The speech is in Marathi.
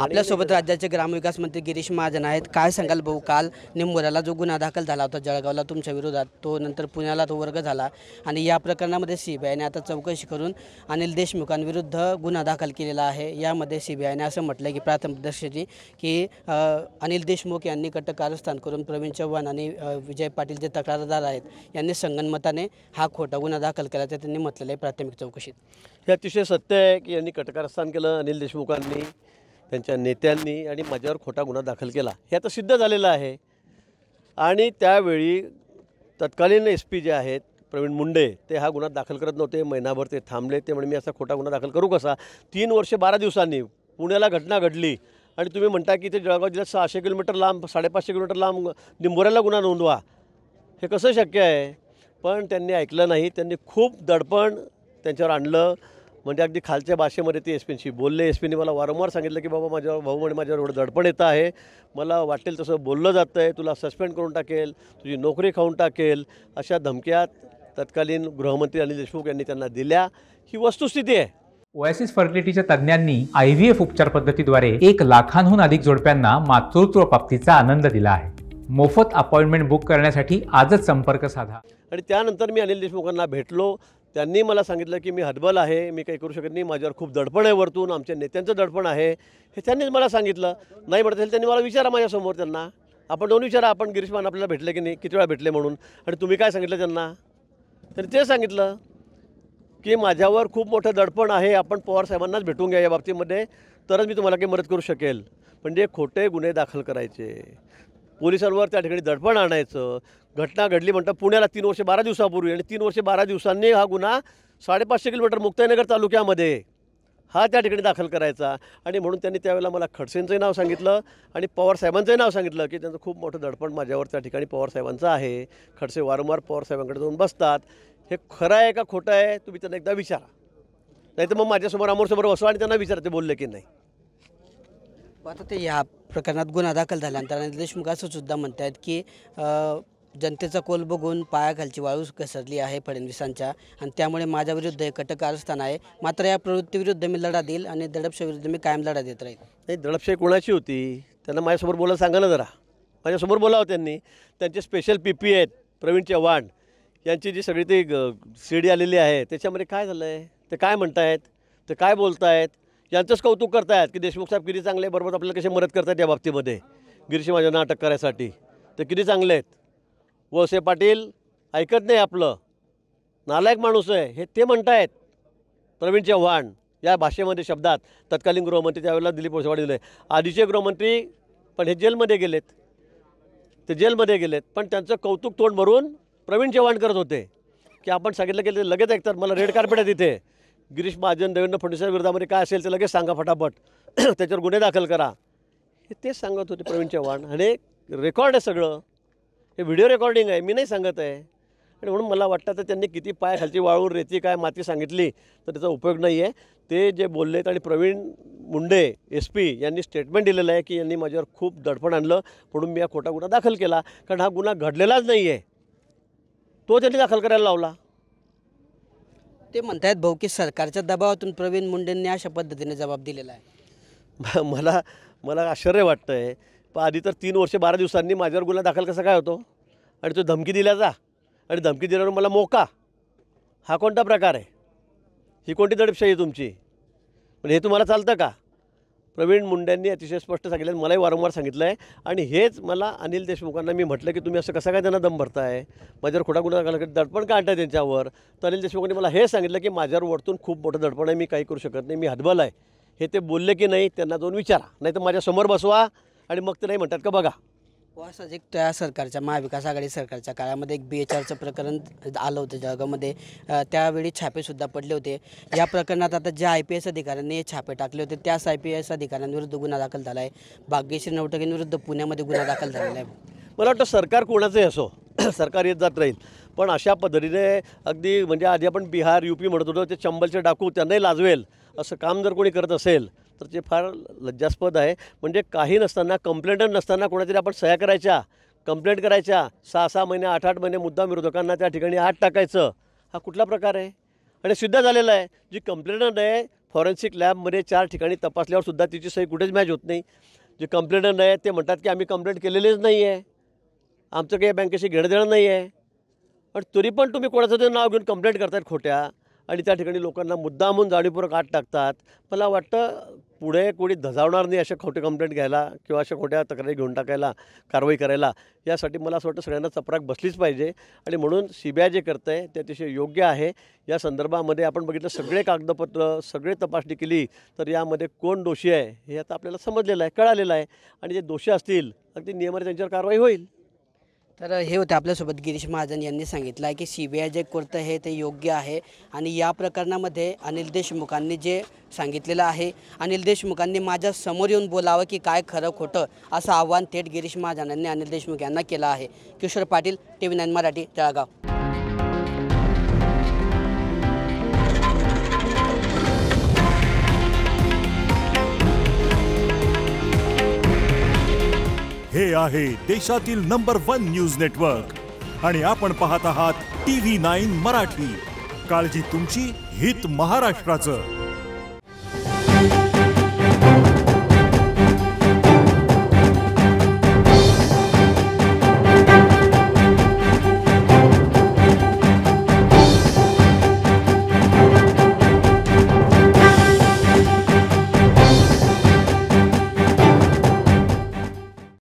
आपल्यासोबत राज्याचे ग्रामविकास मंत्री गिरीश महाजन आहेत। काय सांगाल भाऊ, काल निंबोऱ्याला जो गुन्हा दाखल झाला होता जळगावला तुमच्या विरोधात, तो नंतर पुण्याला तो वर्ग झाला आणि या प्रकरणामध्ये सीबीआयने आता चौकशी करून अनिल देशमुखांविरुद्ध गुन्हा दाखल केलेला आहे। यामध्ये सीबीआयने असं म्हटलं की प्राथमिकदर्शनी की अनिल देशमुख यांनी कटक कारस्थान करून प्रवीण चव्हाण आणि विजय पाटील जे तक्रारदार आहेत यांनी संगनमताने हा खोटा गुन्हा दाखल केल्याचं त्यांनी म्हटलेलं आहे प्राथमिक चौकशीत। हे अतिशय सत्य आहे की यांनी कटक कारस्थान केलं, अनिल देशमुखांनी, त्यांच्या नेत्यांनी, आणि माझ्यावर खोटा गुन्हा दाखल केला हे आता सिद्ध झालेलं आहे। आणि त्यावेळी तत्कालीन SP जे आहेत प्रवीण मुंडे ते हा गुन्हा दाखल करत नव्हते। महिनाभर ते थांबले। ते म्हणजे मी असा खोटा गुन्हा दाखल करू कसा? 3 वर्ष 12 दिवसांनी पुण्याला घटना घडली आणि तुम्ही म्हणता की ते जळगाव जिल्ह्यात 600 किलोमीटर लांब, 550 किलोमीटर लांब निंबोऱ्याला गुन्हा नोंदवा, हे कसं शक्य आहे? पण त्यांनी ऐकलं नाही। त्यांनी खूप दडपण त्यांच्यावर आणलं, म्हणजे अगदी खालच्या भाषेमध्ये ते SP बोलले। SPने मला वारंवार सांगितलं की बाबा माझ्यावर, भाऊ म्हणे माझ्यावर एवढं दडपण येतं आहे, मला वाटेल तसं बोललं जातं आहे, तुला सस्पेंड करून टाकेल, तुझी नोकरी खाऊन टाकेल, अशा धमक्या तत्कालीन गृहमंत्री अनिल देशमुख यांनी त्यांना दिल्या। ही वस्तुस्थिती आहे। ओएसिस फर्टिलिटीच्या तज्ज्ञांनी IVF उपचार पद्धतीद्वारे 1 लाखांहून अधिक जोडप्यांना मातृत्व प्राप्तीचा आनंद दिला आहे। मोफत अपॉइंटमेंट बुक करण्यासाठी आजच संपर्क साधा। आणि त्यानंतर मी अनिल देशमुखांना भेटलो। त्यांनी मला सांगितलं की मी हतबल आहे, मी काही करू शकत नाही, माझ्यावर खूप दडपण आहे, वरतून आमच्या नेत्यांचं दडपण आहे, हे त्यांनीच मला सांगितलं। नाही म्हणत असेल त्यांनी मला विचारा माझ्यासमोर, त्यांना आपण दोन विचारा, आपण गिरीश मान आपल्याला भेटले की नाही, किती वेळा भेटले म्हणून, आणि तुम्ही काय सांगितलं त्यांना? त्यांनी ते सांगितलं की माझ्यावर खूप मोठं दडपण आहे, आपण पवार साहेबांनाच भेटून घ्या या बाबतीमध्ये, तरच मी तुम्हाला काही मदत करू शकेल। म्हणजे खोटे गुन्हे दाखल करायचे, पोलिसांवर त्या ठिकाणी दडपण आणायचं। घटना घडली म्हणतात पुण्याला 3 वर्ष 12 दिवसापूर्वी, आणि 3 वर्ष 12 दिवसांनी हा गुन्हा 550 किलोमीटर मुक्ताईनगर तालुक्यामध्ये हा त्या ठिकाणी दाखल करायचा। आणि म्हणून त्यांनी त्यावेळेला मला खडसेंचंही नाव सांगितलं आणि पवार साहेबांचंही नाव सांगितलं की त्यांचं खूप मोठं दडपण माझ्यावर त्या ठिकाणी पवार साहेबांचं आहे। खडसे वारंवार पवार साहेबांकडे जाऊन बसतात। हे खरं आहे का खोटं आहे तुम्ही त्यांना एकदा विचारा, नाही तर मग माझ्यासमोर अमोरसमोर बसवा आणि त्यांना विचारा ते बोलले की नाही। आता ते या प्रकरणात गुन्हा दाखल झाल्यानंतर अनिल देशमुख असं सुद्धा म्हणतात की जनतेचा कोल बघून पायाखालची वाळू घसरली आहे फडणवीसांच्या, आणि त्यामुळे माझ्याविरुद्ध हे कटक कारस्थान आहे। मात्र या प्रवृत्तीविरुद्ध मी लढा देईल आणि दडपशाहीविरुद्ध मी कायम लढा देत राहील। नाही, दडपशाही कोणाची होती त्यांना माझ्यासमोर बोलायला सांगा ना जरा, माझ्यासमोर बोलावं त्यांनी। त्यांचे स्पेशल PP आहेत प्रवीण चव्हाण यांची जी सगळी ती CD आलेली आहे, त्याच्यामध्ये काय झालं आहे, ते काय म्हणतायत, ते काय बोलतायत, यांचंच कौतुक करतायत की देशमुख साहेब किती चांगले, बरोबर आपल्याला कसे मदत करतात या बाबतीमध्ये गिरीश महाजनांना अटक करायसाठी, ते किती चांगले आहेत। वळसे पाटील ऐकत नाही, आपलं नालायक माणूस आहे, हे ते म्हणतायत प्रवीण चव्हाण या भाषेमध्ये, शब्दात। तत्कालीन गृहमंत्री त्यावेळेला दिलीप वळसे पाटील, आधीचे गृहमंत्री पण हे जेलमध्ये गेलेत, ते जेलमध्ये गेलेत, पण त्यांचं कौतुक तोंड भरून प्रवीण चव्हाण करत होते की आपण सांगितलं की लगेच ऐकतात, मला रेड कार्पेट आहे तिथे, गिरीश महाजन देवेंद्र फडणवीस विरोधामध्ये काय असेल ते लगेच सांगा फटाफट, त्याच्यावर गुन्हे दाखल करा, हे तेच सांगत होते प्रवीण चव्हाण। आणि रेकॉर्ड आहे सगळं, हे व्हिडिओ रेकॉर्डिंग आहे, मी नाही सांगत आहे। आणि म्हणून मला वाटतं तर त्यांनी किती पायाखालची वाळू, रेती, काय माती सांगितली तर त्याचा उपयोग नाही आहे। ते जे बोललेत, आणि प्रवीण मुंडे SP यांनी स्टेटमेंट दिलेलं आहे की यांनी माझ्यावर खूप दडपण आणलं म्हणून मी हा खोटा गुन्हा दाखल केला, कारण हा गुन्हा घडलेलाच नाही आहे, तो त्यांनी दाखल करायला लावला। ते म्हणतात भाऊ की सरकारच्या दबावातून प्रवीण मुंडेंनी अशा पद्धतीने जबाब दिलेला आहे। मला आश्चर्य वाटतं आहे, पण आधी तर 3 वर्ष 12 दिवसांनी माझ्यावर गुन्हा दाखल कसा काय होतो, आणि तो धमकी दिल्याचा, आणि धमकी दिल्यावर मला मोका, हा कोणता प्रकार आहे? ही कोणती दडपशाही आहे तुमची? म्हणजे हे तुम्हाला चालतं का? प्रवीण मुंडेंनी अतिशय स्पष्ट सांगितलं, मलाही वारंवार सांगितलं आहे, आणि हेच मला अनिल देशमुखांना मी म्हटलं की तुम्ही असं कसं काय त्यांना दम भरताय, माझ्यावर खोटा गुन्हा दाखल करत दडपण का आणताय त्यांच्यावर? तर अनिल देशमुखांनी मला हे सांगितलं की माझ्यावर वरतून खूप मोठं दडपण आहे, मी काही करू शकत नाही, मी हतबल आहे। हे ते बोलले की नाही त्यांना जाऊन विचारा, नाही तर माझ्यासमोर बसवा आणि मग ते नाही म्हणतात का बघा। असंच एक त्या सरकारच्या महाविकास आघाडी सरकारच्या काळामध्ये एक BHRचं प्रकरण आलं होतं जळगावमध्ये, त्यावेळी छापेसुद्धा पडले होते। या प्रकरणात आता ज्या IPS अधिकाऱ्यांनी छापे टाकले होते त्याच IPS अधिकाऱ्यांविरुद्ध गुन्हा दाखल झाला आहे। भाग्यश्री नवटकेंविरुद्ध पुण्यामध्ये गुन्हा दाखल झालेला आहे। मला वाटतं सरकार कोणाचंही असो, सरकार येत जात राहील, पण अशा पद्धतीने अगदी म्हणजे आधी आपण बिहार UP म्हणत होतो, ते चंबलचे डाकू त्यांनाही लाजवेल असं काम जर कोणी करत असेल तर ते फार लज्जास्पद आहे। म्हणजे काही नसताना, कंप्लेंट नसताना कोणातरी आपण सह्या करायच्या, कंप्लेंट करायच्या, 6-6 महिने 8-8 महिने मुद्दाम विरोधकांना त्या ठिकाणी आत टाकायचं, हा कुठला प्रकार आहे? आणि सिद्ध झालेलं आहे, जी कंप्लेंट आहे फॉरेन्सिक लॅबमध्ये 4 ठिकाणी तपासल्यावर सुद्धा तिची सही कुठेच मॅच होत नाही. जे कंप्लेंटर नाही ते म्हणतात की आम्ही कंप्लेंट केलेलीच नाही आहे, आमचं काही बँकेशी घेणं देणं नाही आहे. पण तरी पण तुम्ही कोणाचं तरी नाव घेऊन कंप्लेंट करतायत खोट्या, आणि त्या ठिकाणी लोकांना मुद्दामून जाणीवपूर्वक आत टाकतात. मला वाटतं पुढे कोणी धजावणार नाही अशा खोटे कंप्लेंट घ्यायला किंवा अशा खोट्या तक्रारी घेऊन टाकायला, कारवाई करायला. यासाठी मला असं वाटतं सगळ्यांना चपराक बसलीच पाहिजे. आणि म्हणून CBI जे करतं आहे ते अतिशय योग्य आहे. या संदर्भामध्ये आपण बघितलं सगळे कागदपत्र, सगळे तपासणी केली तर यामध्ये कोण दोषी आहे हे आता आपल्याला समजलेलं आहे, कळालेलं आहे. आणि जे दोषी असतील अगदी नियमाने त्यांच्यावर कारवाई होईल. तर हे होते आपल्यासोबत गिरीश महाजन यांनी सांगितलं आहे की CBI जे करतं आहे ते योग्य आहे. आणि या प्रकरणामध्ये अनिल देशमुखांनी जे सांगितलेलं आहे, अनिल देशमुखांनी माझ्या समोर येऊन बोलावं की काय खरं खोटं, असं आव्हान थेट गिरीश महाजनांनी अनिल देशमुख यांना केलं आहे. किशोर पाटील, TV9 मराठी, जळगाव. हे आहे देशातील नंबर 1 न्यूज नेटवर्क आणि आपण पाहत आहात TV9 मराठी. काळजी तुमची, हित महाराष्ट्राचं.